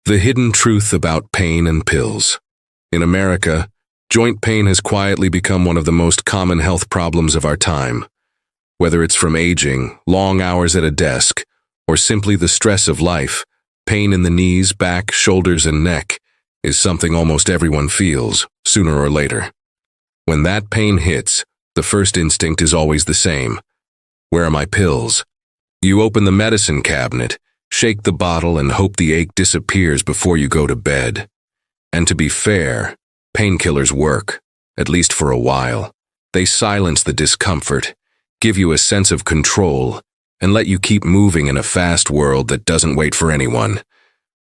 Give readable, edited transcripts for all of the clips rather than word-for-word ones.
The hidden truth about pain and pills. In America, joint pain has quietly become one of the most common health problems of our time. Whether it's from aging, long hours at a desk, or simply the stress of life, pain in the knees, back, shoulders, and neck is something almost everyone feels, sooner or later. When that pain hits, the first instinct is always the same. Where are my pills? You open the medicine cabinet, shake the bottle, and hope the ache disappears before you go to bed. And to be fair, painkillers work, at least for a while. They silence the discomfort, give you a sense of control, and let you keep moving in a fast world that doesn't wait for anyone.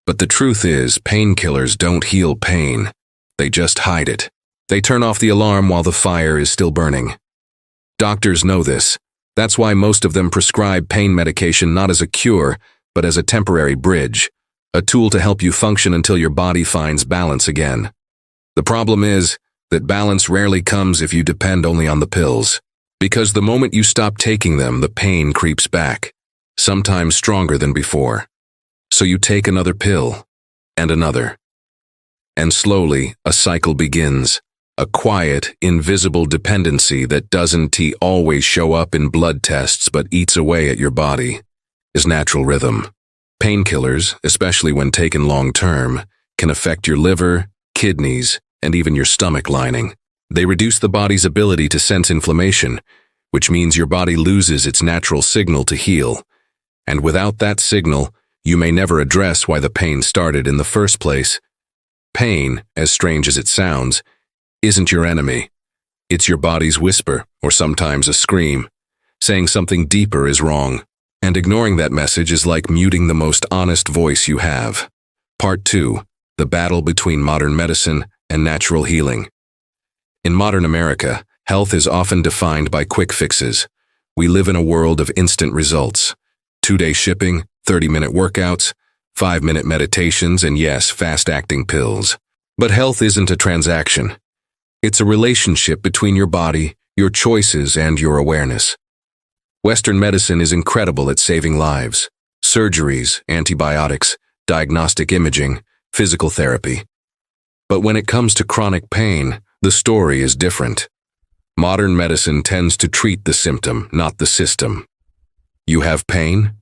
But the truth is, painkillers don't heal pain. They just hide it. They turn off the alarm while the fire is still burning. Doctors know this. That's why most of them prescribe pain medication not as a cure, but as a temporary bridge, a tool to help you function until your body finds balance again. The problem is that balance rarely comes if you depend only on the pills, because the moment you stop taking them, the pain creeps back, sometimes stronger than before. So you take another pill, and another. And slowly, a cycle begins, a quiet, invisible dependency that doesn't always show up in blood tests but eats away at your body. Is natural rhythm. Painkillers, especially when taken long-term, can affect your liver, kidneys, and even your stomach lining. They reduce the body's ability to sense inflammation, which means your body loses its natural signal to heal. And without that signal, you may never address why the pain started in the first place. Pain, as strange as it sounds, isn't your enemy. It's your body's whisper, or sometimes a scream, saying something deeper is wrong. And ignoring that message is like muting the most honest voice you have. Part 2. The battle between modern medicine and natural healing. In modern America, health is often defined by quick fixes. We live in a world of instant results. 2-day shipping, 30-minute workouts, 5-minute meditations, and yes, fast-acting pills. But health isn't a transaction. It's a relationship between your body, your choices, and your awareness. Western medicine is incredible at saving lives. Surgeries, antibiotics, diagnostic imaging, physical therapy. But when it comes to chronic pain, the story is different. Modern medicine tends to treat the symptom, not the system. You have pain?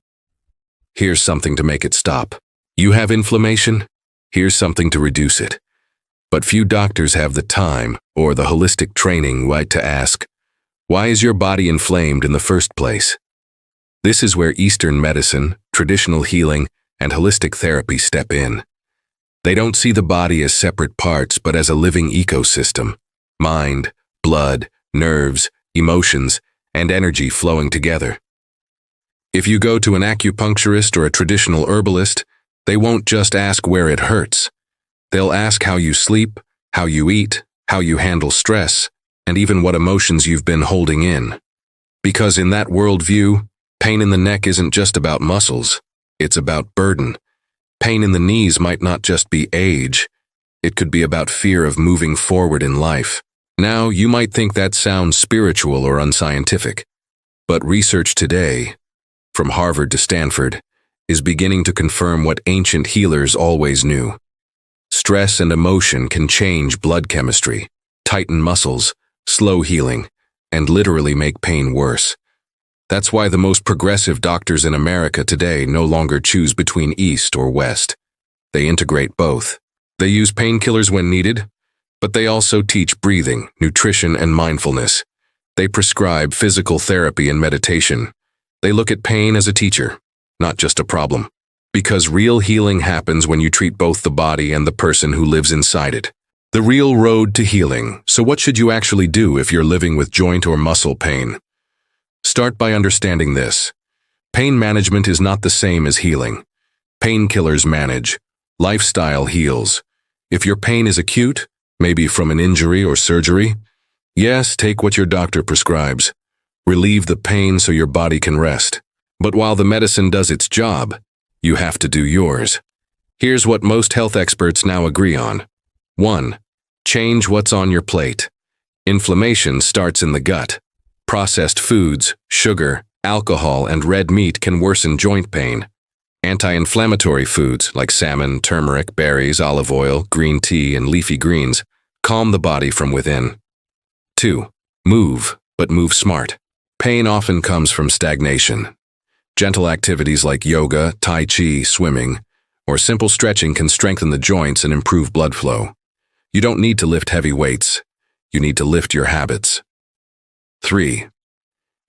Here's something to make it stop. You have inflammation? Here's something to reduce it. But few doctors have the time or the holistic training to ask, why is your body inflamed in the first place? This is where Eastern medicine, traditional healing, and holistic therapy step in. They don't see the body as separate parts but as a living ecosystem. Mind, blood, nerves, emotions, and energy flowing together. If you go to an acupuncturist or a traditional herbalist, they won't just ask where it hurts. They'll ask how you sleep, how you eat, how you handle stress, and even what emotions you've been holding in. Because in that worldview, pain in the neck isn't just about muscles, it's about burden. Pain in the knees might not just be age, it could be about fear of moving forward in life. Now, you might think that sounds spiritual or unscientific, but research today, from Harvard to Stanford, is beginning to confirm what ancient healers always knew. Stress and emotion can change blood chemistry, tighten muscles, slow healing, and literally make pain worse. That's why the most progressive doctors in America today no longer choose between East or West. They integrate both. They use painkillers when needed, but they also teach breathing, nutrition, and mindfulness. They prescribe physical therapy and meditation. They look at pain as a teacher, not just a problem. Because real healing happens when you treat both the body and the person who lives inside it. The real road to healing. So what should you actually do if you're living with joint or muscle pain? Start by understanding this. Pain management is not the same as healing. Painkillers manage. Lifestyle heals. If your pain is acute, maybe from an injury or surgery, yes, take what your doctor prescribes. Relieve the pain so your body can rest. But while the medicine does its job, you have to do yours. Here's what most health experts now agree on. 1. Change what's on your plate. Inflammation starts in the gut. Processed foods, sugar, alcohol, and red meat can worsen joint pain. Anti-inflammatory foods like salmon, turmeric, berries, olive oil, green tea, and leafy greens calm the body from within. 2. Move, but move smart. Pain often comes from stagnation. Gentle activities like yoga, tai chi, swimming, or simple stretching can strengthen the joints and improve blood flow. You don't need to lift heavy weights. You need to lift your habits. 3.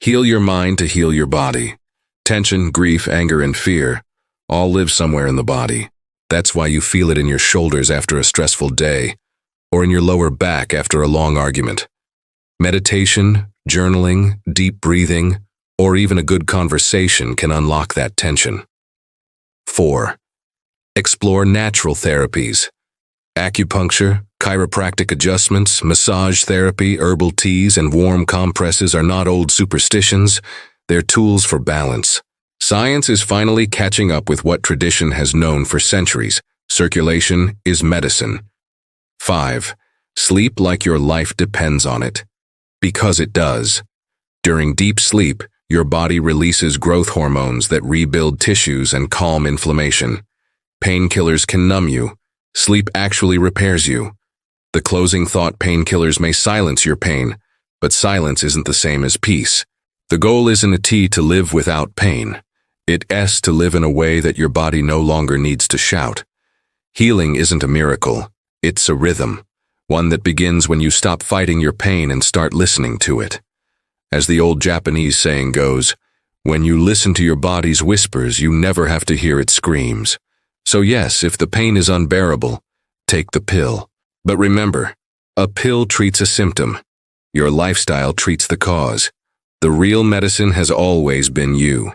Heal your mind to heal your body. Tension, grief, anger, and fear all live somewhere in the body. That's why you feel it in your shoulders after a stressful day, or in your lower back after a long argument. Meditation, journaling, deep breathing, or even a good conversation can unlock that tension. 4. Explore natural therapies. Acupuncture, chiropractic adjustments, massage therapy, herbal teas, and warm compresses are not old superstitions. They're tools for balance. Science is finally catching up with what tradition has known for centuries. Circulation is medicine. 5. Sleep like your life depends on it. Because it does. During deep sleep, your body releases growth hormones that rebuild tissues and calm inflammation. Painkillers can numb you. Sleep actually repairs you. The closing thought: painkillers may silence your pain, but silence isn't the same as peace. The goal isn't to live without pain. It's to live in a way that your body no longer needs to shout. Healing isn't a miracle. It's a rhythm, one that begins when you stop fighting your pain and start listening to it. As the old Japanese saying goes, when you listen to your body's whispers, you never have to hear its screams. So yes, if the pain is unbearable, take the pill. But remember, a pill treats a symptom. Your lifestyle treats the cause. The real medicine has always been you.